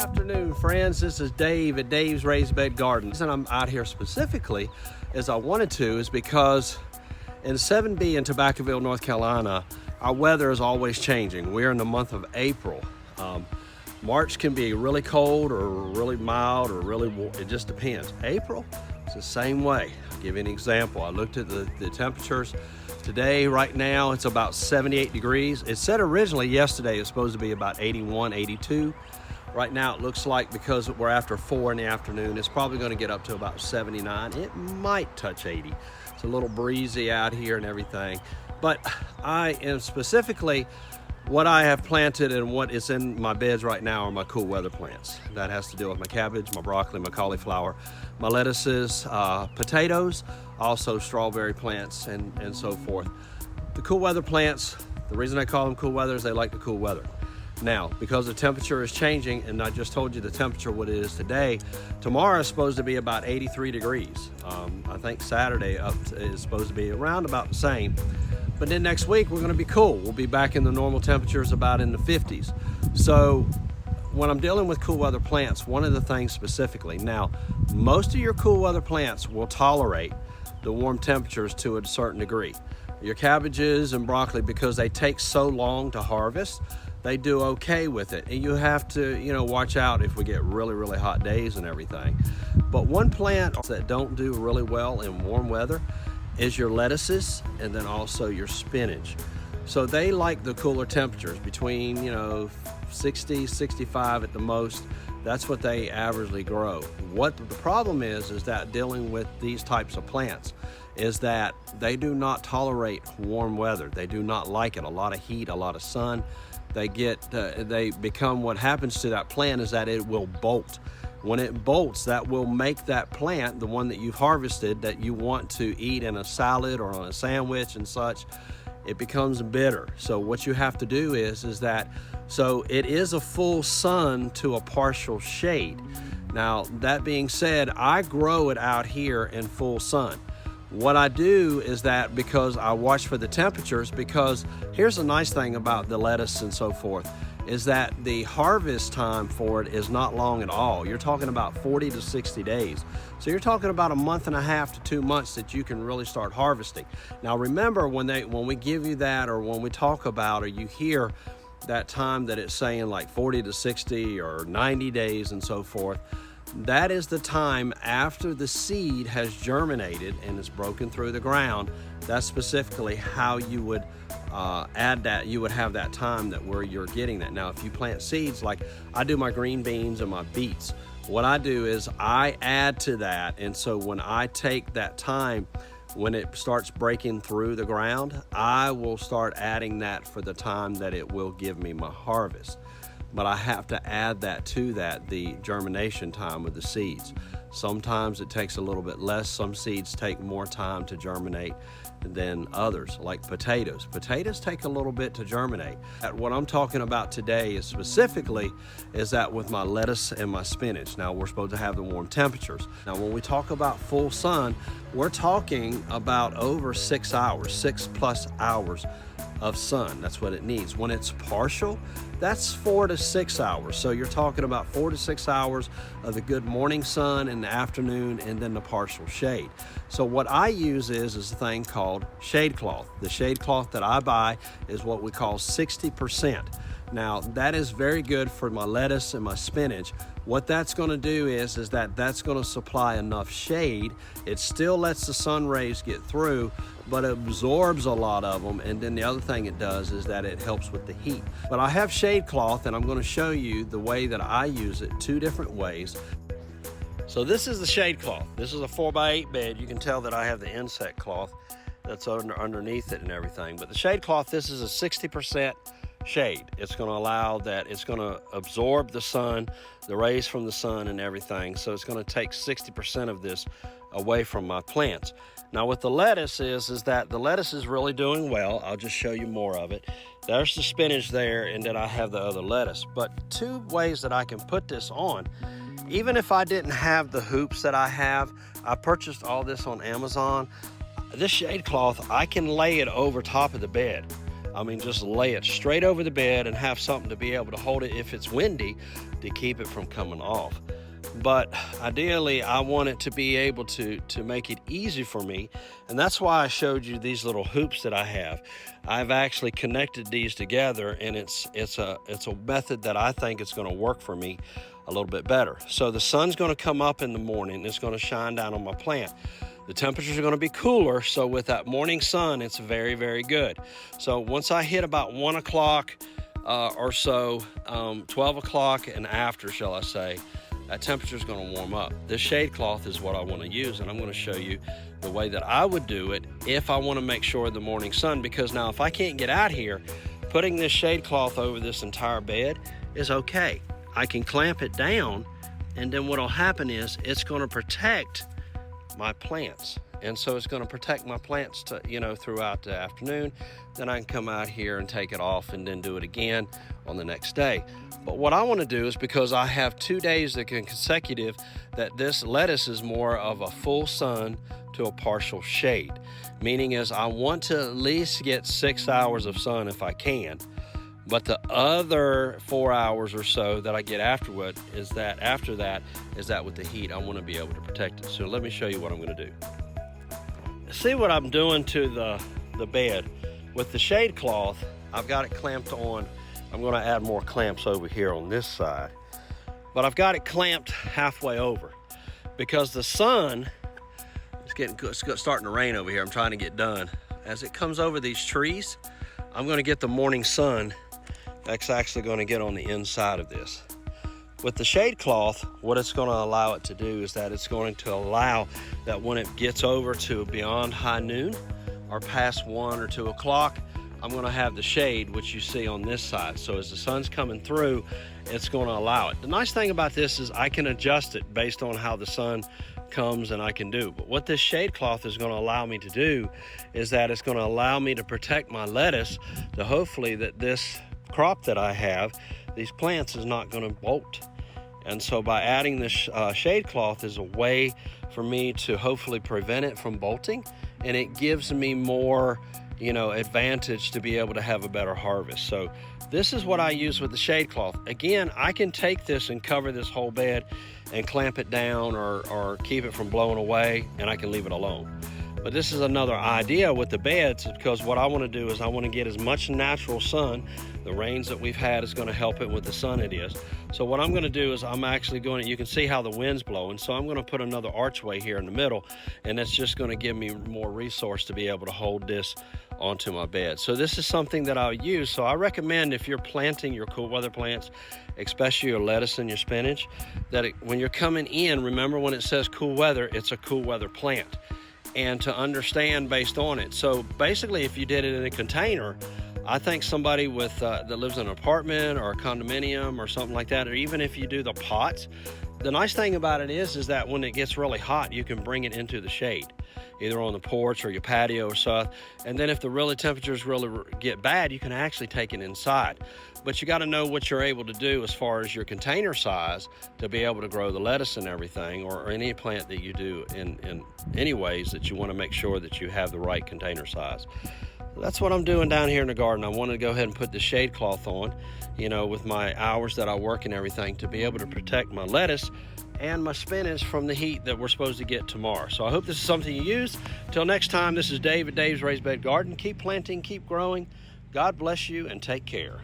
Afternoon, friends. This is Dave at Dave's Raised Bed Gardens, and I'm out here specifically as I wanted to is because in 7B in Tobaccoville, North Carolina, our weather is always changing. We're in the month of April. March can be really cold or really mild or really warm. It just depends. April, it's the same way. I'll give you an example. I looked at the temperatures. Today, right now, it's about 78 degrees. It said originally yesterday it was supposed to be about 81, 82. Right now it looks like because we're after 4 in the afternoon, it's probably going to get up to about 79. It might touch 80. It's a little breezy out here and everything. But I am specifically, what I have planted and what is in my beds right now are my cool weather plants. That has to do with my cabbage, my broccoli, my cauliflower, my lettuces, potatoes, also strawberry plants and so forth. The cool weather plants, the reason I call them cool weather is they like the cool weather. Now, because the temperature is changing, and I just told you the temperature what it is today, tomorrow is supposed to be about 83 degrees. I think Saturday is supposed to be around about the same. But then next week, we're gonna be cool. We'll be back in the normal temperatures about in the 50s. So when I'm dealing with cool weather plants, one of the things specifically, now, most of your cool weather plants will tolerate the warm temperatures to a certain degree. Your cabbages and broccoli, because they take so long to harvest, they do okay with it. And you have to, watch out if we get really, really hot days and everything. But one plant that don't do really well in warm weather is your lettuces and then also your spinach. So they like the cooler temperatures between, 60, 65 at the most. That's what they averagely grow. What the problem is that dealing with these types of plants is that they do not tolerate warm weather. They do not like it. A lot of heat, a lot of sun. They become, what happens to that plant is that it will bolt. When it bolts, that will make that plant, the one that you've harvested that you want to eat in a salad or on a sandwich and such, it becomes bitter. So what you have to do is that, so it is a full sun to a partial shade. Now, that being said, I grow it out here in full sun. What I do is that because I watch for the temperatures, because here's the nice thing about the lettuce and so forth, is that the harvest time for it is not long at all. You're talking about 40 to 60 days. So you're talking about a month and a half to 2 months that you can really start harvesting. Now remember, when we give you that, or when we talk about, or you hear that time that it's saying like 40 to 60 or 90 days and so forth, that is the time after the seed has germinated and is broken through the ground. That's specifically how you would add that. You would have that time that where you're getting that. Now, if you plant seeds, like I do my green beans and my beets, what I do is I add to that. And so when I take that time, when it starts breaking through the ground, I will start adding that for the time that it will give me my harvest. But I have to add that to that, the germination time of the seeds. Sometimes it takes a little bit less. Some seeds take more time to germinate than others, like potatoes. Potatoes take a little bit to germinate. What I'm talking about today is specifically is that with my lettuce and my spinach. Now, we're supposed to have the warm temperatures. Now, when we talk about full sun, we're talking about over 6 hours, 6+ hours of sun. That's what it needs. When it's partial, that's 4 to 6 hours. So you're talking about 4 to 6 hours of the good morning sun in the afternoon and then the partial shade. So what I use is a thing called shade cloth. The shade cloth that I buy is what we call 60%. Now, that is very good for my lettuce and my spinach. What that's going to do is that that's going to supply enough shade. It still lets the sun rays get through, but it absorbs a lot of them. And then the other thing it does is that it helps with the heat. But I have shade cloth, and I'm going to show you the way that I use it 2 different ways. So this is the shade cloth. This is a 4x8 bed. You can tell that I have the insect cloth that's underneath it and everything. But the shade cloth, this is a 60% shade. It's going to allow that, it's going to absorb the sun, the rays from the sun and everything. So it's going to take 60% of this away from my plants. Now with the lettuce is that the lettuce is really doing well. I'll just show you more of it. There's the spinach there, and then I have the other lettuce. But 2 ways that I can put this on, even if I didn't have the hoops that I have, I purchased all this on Amazon. This shade cloth, I can lay it over top of the bed. I mean, just lay it straight over the bed and have something to be able to hold it if it's windy to keep it from coming off. But ideally, I want it to be able to make it easy for me, and that's why I showed you these little hoops that I have. I've actually connected these together, and it's a method that I think it's going to work for me a little bit better. So the sun's going to come up in the morning, it's going to shine down on my plant. The temperatures are going to be cooler, so with that morning sun, it's very, very good. So once I hit about 1 o'clock or so, 12 o'clock and after, shall I say, that temperature is going to warm up. This shade cloth is what I want to use, and I'm going to show you the way that I would do it if I want to make sure of the morning sun, because now if I can't get out here, putting this shade cloth over this entire bed is okay. I can clamp it down, and then what'll happen is it's going to protect my plants. And so it's going to protect my plants to, throughout the afternoon. Then I can come out here and take it off and then do it again on the next day. But what I want to do is, because I have 2 days that can consecutive that this lettuce is more of a full sun to a partial shade, meaning is I want to at least get 6 hours of sun if I can. But the other 4 hours or so that I get afterward is that with the heat, I want to be able to protect it. So let me show you what I'm going to do. See what I'm doing to the bed. With the shade cloth, I've got it clamped on. I'm going to add more clamps over here on this side. But I've got it clamped halfway over because the sun is getting good. It's starting to rain over here. I'm trying to get done. As it comes over these trees, I'm going to get the morning sun that's actually going to get on the inside of this. With the shade cloth, what it's going to allow it to do is that it's going to allow that when it gets over to beyond high noon or past 1 or 2 o'clock, I'm going to have the shade, which you see on this side. So as the sun's coming through, it's going to allow it. The nice thing about this is I can adjust it based on how the sun comes, and I can do. But what this shade cloth is going to allow me to do is that it's going to allow me to protect my lettuce, to hopefully that this crop that I have, these plants, is not going to bolt. And so by adding this shade cloth is a way for me to hopefully prevent it from bolting, and it gives me more advantage to be able to have a better harvest. So this is what I use with the shade cloth. Again, I can take this and cover this whole bed and clamp it down or keep it from blowing away, and I can leave it alone. But this is another idea with the beds, because what I want to do is I want to get as much natural sun. The rains that we've had is going to help it with the sun it is. So what I'm going to do is I'm actually going to, you can see how the wind's blowing, so I'm going to put another archway here in the middle, and that's just going to give me more resource to be able to hold this onto my bed. So this is something that I'll use. So I recommend, if you're planting your cool weather plants, especially your lettuce and your spinach, that when you're coming in, remember when it says cool weather, it's a cool weather plant, and to understand based on it. So basically, if you did it in a container, I think somebody with that lives in an apartment or a condominium or something like that, or even if you do the pots, the nice thing about it is that when it gets really hot, you can bring it into the shade, either on the porch or your patio or so. And then if the really temperatures really get bad, you can actually take it inside. But you got to know what you're able to do as far as your container size to be able to grow the lettuce and everything, or any plant that you do in any ways that you want to make sure that you have the right container size. That's what I'm doing down here in the garden. I wanted to go ahead and put the shade cloth on, with my hours that I work and everything, to be able to protect my lettuce and my spinach from the heat that we're supposed to get tomorrow. So I hope this is something you use. Till next time, this is Dave at Dave's Raised Bed Garden. Keep planting, keep growing. God bless you, and take care.